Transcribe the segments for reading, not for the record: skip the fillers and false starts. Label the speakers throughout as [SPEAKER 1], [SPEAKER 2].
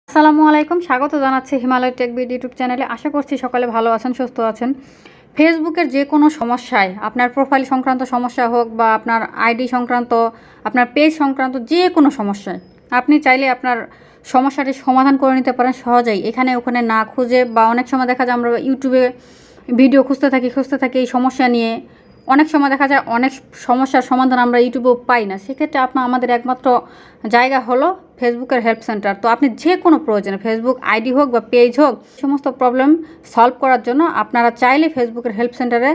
[SPEAKER 1] আসসালামু আলাইকুম, স্বাগত জানাচ্ছি হিমালয় টেক বিড ইউটিউব চ্যানেলে। আশা করছি সকালে ভালো আছেন, সুস্থ আছেন। ফেসবুকের যে কোনো সমস্যায়, আপনার প্রোফাইল সংক্রান্ত সমস্যা হোক বা আপনার আইডি সংক্রান্ত, আপনার পেজ সংক্রান্ত যে কোনো সমস্যায় আপনি চাইলে আপনার সমস্যাটি সমাধান করে নিতে পারেন সহজেই, এখানে ওখানে না খুঁজে। বা অনেক সময় দেখা যায় আমরা ইউটিউবে ভিডিও খুঁজতে থাকি এই সমস্যা নিয়ে। অনেক সময় দেখা যায় অনেক সমস্যার সমাধান আমরা ইউটিউবেও পাই না। সেক্ষেত্রে আমাদের একমাত্র জায়গা হলো ফেসবুকের হেল্প সেন্টার। তো আপনি যে কোনো প্রয়োজনে, ফেসবুক আইডি হোক বা পেজ হোক, সমস্ত প্রবলেম সলভ করার জন্য আপনারা চাইলে ফেসবুকের হেল্প সেন্টারে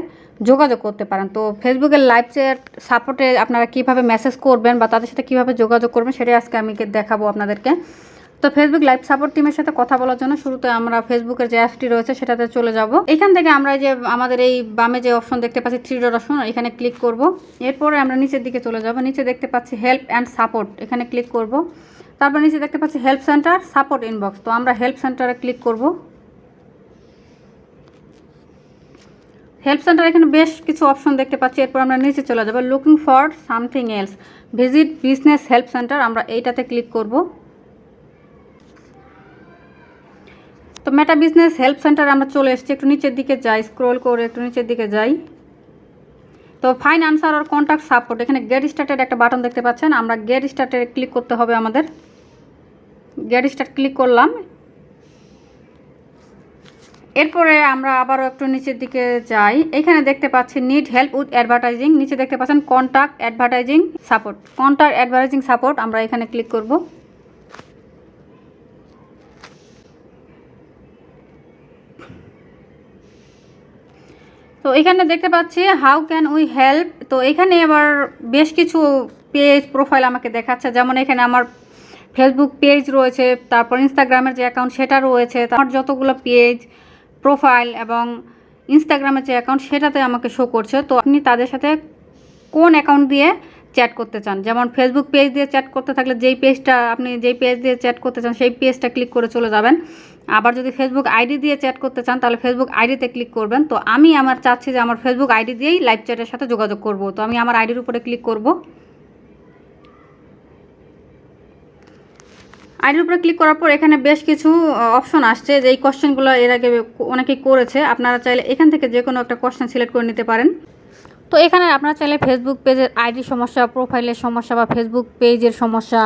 [SPEAKER 1] যোগাযোগ করতে পারেন। তো ফেসবুকের লাইভ চ্যাট সাপোর্টে আপনারা কীভাবে মেসেজ করবেন বা তাদের সাথে কীভাবে যোগাযোগ করবেন সেটাই আজকে আমি দেখাবো আপনাদেরকে। তো ফেসবুক লাইভ সাপোর্ট টিমের সাথে কথা বলার জন্য শুরুতে আমরা ফেসবুকের যে অ্যাপটি রয়েছে সেটাতে চলে যাব। এখান থেকে আমরা যে আমাদের এই বামে যে অপশন দেখতে পাচ্ছি, 3 ডট অপশন, এখানে ক্লিক করব। এরপরে আমরা নিচের দিকে চলে যাব। নিচে দেখতে পাচ্ছি হেল্প অ্যান্ড সাপোর্ট, এখানে ক্লিক করব। তারপর নিচে দেখতে পাচ্ছি হেল্প সেন্টার সাপোর্ট ইনবক্স, তো আমরা হেল্প সেন্টারে ক্লিক করব। হেল্প সেন্টার এখানে বেশ কিছু অপশন দেখতে পাচ্ছি। এরপর আমরা নিচে চলে যাব, looking for something else, visit business help centre, আমরা এইটাতে ক্লিক করব। তো মেটা বিজনেস হেল্প সেন্টার আমরা চলে এসেছি। একটু নিচের দিকে যাই, স্ক্রল করে একটু নিচের দিকে যাই। তো ফাইন আনসার আর কন্ট্যাক্ট সাপোর্ট, এখানে গেট স্টার্টেড একটা বাটন দেখতে পাচ্ছেন, আমরা গেট স্টার্টে ক্লিক করতে হবে। আমাদের গেট স্টার্ট ক্লিক করলাম। এরপরে আমরা আবারও একটু নিচের দিকে যাই। এখানে দেখতে পাচ্ছি নিড হেল্প উইথ অ্যাডভার্টাইজিং, নিচে দেখতে পাচ্ছেন contact advertising support, contact advertising support, আমরা এখানে ক্লিক করব। তো এখানে দেখতে পাচ্ছি হাউ ক্যান উই হেল্প। তো এখানে আবার বেশ কিছু পেজ প্রোফাইল আমাকে দেখাচ্ছে, যেমন এখানে আমার ফেসবুক পেজ রয়েছে, তারপর ইনস্টাগ্রামের যে অ্যাকাউন্ট সেটা রয়েছে, তারপর যতগুলো পেজ প্রোফাইল এবং ইনস্টাগ্রামের যে অ্যাকাউন্ট সেটাতে আমাকে শো করছে। তো আপনি তাদের সাথে কোন অ্যাকাউন্ট দিয়ে চ্যাট করতে চান, যেমন ফেসবুক পেজ দিয়ে চ্যাট করতে থাকলে যেই পেজ দিয়ে চ্যাট করতে চান সেই পেজটা ক্লিক করে চলে যাবেন। আবার যদি ফেসবুক আইডি দিয়ে চ্যাট করতে চান তাহলে ফেসবুক আইডিতে ক্লিক করবেন। তো আমি চাচ্ছি যে আমার ফেসবুক আইডি দিয়েই লাইভ চ্যাটের সাথে যোগাযোগ করব। তো আমি আমার আইডির উপরে ক্লিক করব। আইডির উপরে ক্লিক করার পর এখানে বেশ কিছু অপশন আসছে, যে এই কোশ্চেনগুলো এর আগে অনেকেই করেছে। আপনারা চাইলে এখান থেকে যে কোনো একটা কোশ্চেন সিলেক্ট করে নিতে পারেন। তো এখানে আপনারা চাইলে ফেসবুক পেজের আইডি সমস্যা, প্রোফাইলের সমস্যা বা ফেসবুক পেজের সমস্যা,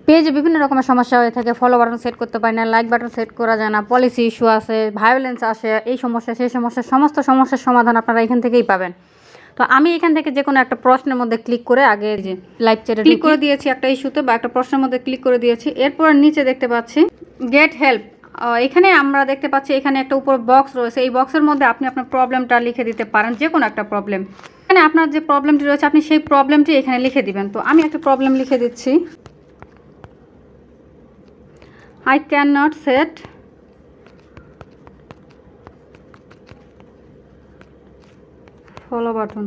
[SPEAKER 1] পেজে বিভিন্ন রকমের সমস্যা হয়ে থাকে, ফলো বাটন সেট করতে পারি না, লাইক বাটন সেট করা যায় না, পলিসি ইস্যু আছে, ভায়োলেন্স আসে, এই সমস্যা সেই সমস্যা, সমস্ত সমস্যার সমাধান আপনারা এখান থেকেই পাবেন। তো আমি এখান থেকে যে কোনো একটা প্রশ্নের মধ্যে ক্লিক করে আগে যে লাইভ চ্যাটে ক্লিক করে দিয়েছি, একটা ইস্যুতে বা একটা প্রশ্নের মধ্যে ক্লিক করে দিয়েছি। এরপর নিচে দেখতে পাচ্ছি গেট হেল্প, এখানে আমরা দেখতে পাচ্ছি এখানে একটা উপর বক্স রয়েছে। এই বক্সের মধ্যে আপনি আপনার প্রবলেমটা লিখে দিতে পারেন, যে কোনো একটা প্রবলেম। এখানে আপনার যে প্রবলেমটি রয়েছে আপনি সেই প্রবলেমটি এখানে লিখে দিবেন। তো আমি একটা প্রবলেম লিখে দিচ্ছি, I can not set follow button.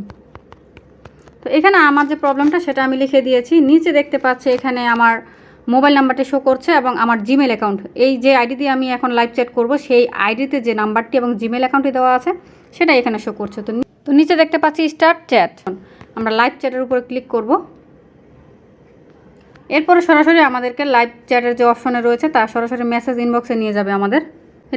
[SPEAKER 1] তো এখানে আমার যে প্রবলেমটা সেটা আমি লিখে দিয়েছি। নিচে দেখতে পাচ্ছি এখানে আমার মোবাইল নাম্বারটি শো করছে এবং আমার জিমেল অ্যাকাউন্ট, এই যে আইডি দিয়ে আমি এখন লাইভ চ্যাট করব সেই আইডিতে যে নাম্বারটি এবং জিমেল অ্যাকাউন্টটি দেওয়া আছে সেটা এখানে শো করছে। তো নিচে দেখতে পাচ্ছি স্টার্ট চ্যাট, আমরা লাইভ চ্যাটের উপরে ক্লিক করব। এরপরে সরাসরি আমাদেরকে লাইভ চ্যাটের যে অপশনে রয়েছে তার সরাসরি মেসেজ ইনবক্সে নিয়ে যাবে। আমাদের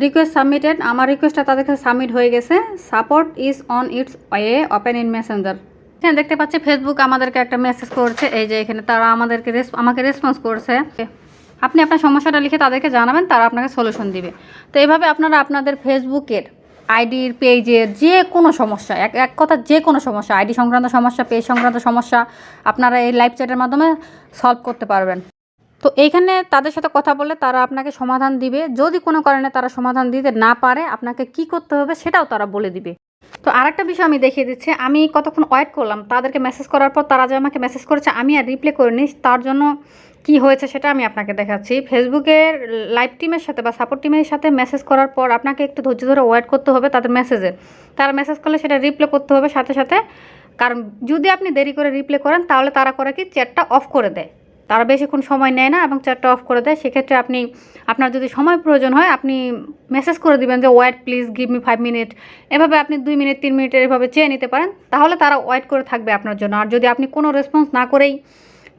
[SPEAKER 1] রিকোয়েস্ট সাবমিটেড, আমার রিকোয়েস্টটা তাদের কাছে সাবমিট হয়ে গেছে। Support is on its way, open in Messenger. এখানে দেখতে পাচ্ছি ফেসবুক আমাদেরকে একটা মেসেজ করছে, এই যে এখানে তারা আমাকে রেসপন্স করছে। আপনি আপনার সমস্যাটা লিখে তাদেরকে জানাবেন, তারা আপনাকে সলিউশন দিবে। তো এইভাবে আপনারা আপনাদের ফেসবুকের আইডির পেজের যে কোনো সমস্যা, এক কথা যে কোনো সমস্যা, আইডি সংক্রান্ত সমস্যা, পেজ সংক্রান্ত সমস্যা আপনারা এই লাইভ চ্যাটের মাধ্যমে সলভ করতে পারবেন। তো এইখানে তাদের সাথে কথা বলে তারা আপনাকে সমাধান দিবে। যদি কোনো কারণে তারা সমাধান দিতে না পারে আপনাকে কি করতে হবে সেটাও তারা বলে দিবে। তো আরেকটা বিষয় আমি দেখিয়ে দিচ্ছি, আমি কতক্ষণ ওয়েট করলাম তাদেরকে মেসেজ করার পর, তারা যে আমাকে মেসেজ করেছে আমি আর রিপ্লাই করিনি, তার জন্য কি হয়েছে সেটা আমি আপনাকে দেখাচ্ছি। ফেসবুকের লাইভ টিমের সাথে বা সাপোর্ট টিমের সাথে মেসেজ করার পর আপনাকে একটু ধৈর্য ধরে ওয়েট করতে হবে তাদের মেসেজে। তারা মেসেজ করলে সেটা রিপ্লাই করতে হবে সাথে সাথে, কারণ যদি আপনি দেরি করে রিপ্লাই করেন তাহলে তারা করে কি চ্যাটটা অফ করে দেয়, তারা বেশিক্ষণ সময় নেয় না এবং চ্যাটটা অফ করে দেয়। সেক্ষেত্রে আপনার যদি সময় প্রয়োজন হয় আপনি মেসেজ করে দিবেন যে wait please give me 5 minute, এভাবে আপনি 2 মিনিট 3 মিনিটের এভাবে চেয়ে নিতে পারেন, তাহলে তারা ওয়েট করে থাকবে আপনার জন্য। আর যদি আপনি কোনো রেসপন্স না করেই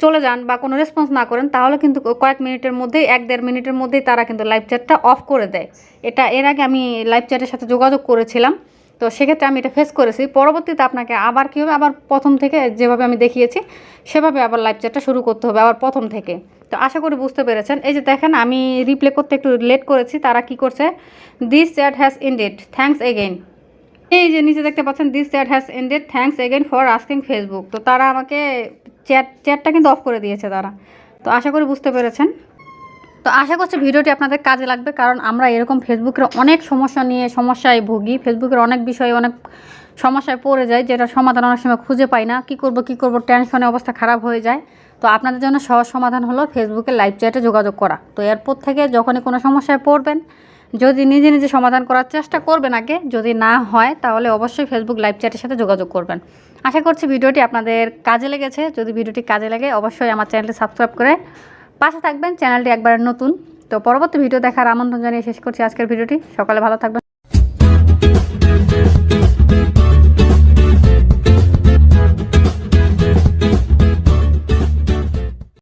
[SPEAKER 1] চলে যান বা কোনো রেসপন্স না করেন, তাহলে কিন্তু কয়েক মিনিটের মধ্যেই 1-1.5 মিনিটের মধ্যেই তারা কিন্তু লাইভ চ্যাটটা অফ করে দেয়। এটা এর আগে আমি লাইভ চ্যাটের সাথে যোগাযোগ করেছিলাম, তো সেক্ষেত্রে আমি এটা ফেস করেছি। পরবর্তীতে আপনাকে আবার কী হবে, আবার প্রথম থেকে যেভাবে আমি দেখিয়েছি সেভাবে আবার লাইভ চ্যাটটা শুরু করতে হবে আবার প্রথম থেকে। তো আশা করি বুঝতে পেরেছেন। এই যে দেখেন, আমি রিপ্লে করতে একটু লেট করেছি। তারা কি করছে, this chat has ended, thanks again. এই যে নিচে দেখতে পাচ্ছেন, this chat has ended, thanks again for asking Facebook. তো তারা আমাকে চ্যাটটা কিন্তু অফ করে দিয়েছে তারা। তো আশা করি বুঝতে পেরেছেন। তো আশা করছি ভিডিওটি আপনাদের কাজে লাগবে, কারণ আমরা এরকম ফেসবুকের অনেক সমস্যা নিয়ে সমস্যায় ভুগি। ফেসবুকের অনেক বিষয়ে অনেক সমস্যায় পড়ে যায়, যেটা সমাধান অনেক সময় খুঁজে পাই না। কী করব টেনশনে অবস্থা খারাপ হয়ে যায়। তো আপনাদের জন্য সহজ সমাধান হলো ফেসবুকে লাইভ চ্যাটে যোগাযোগ করা। তো এরপর থেকে যখনই কোনো সমস্যায় পড়বেন, যদি নিজে নিজে সমাধান করার চেষ্টা করবেন আগে, যদি না হয় তাহলে অবশ্যই ফেসবুক লাইভ চ্যাটের সাথে যোগাযোগ করবেন। আশা করছি ভিডিওটি আপনাদের কাজে লেগেছে। যদি ভিডিওটি কাজে লাগে অবশ্যই আমার চ্যানেলটি সাবস্ক্রাইব করে পাশে থাকবেন। চ্যানেলটি একবারে নতুন। তো পরবর্তী ভিডিও দেখার আমন্ত্রণ জানিয়ে শেষ করছি আজকের ভিডিওটি। সকালে ভালো থাকবেন।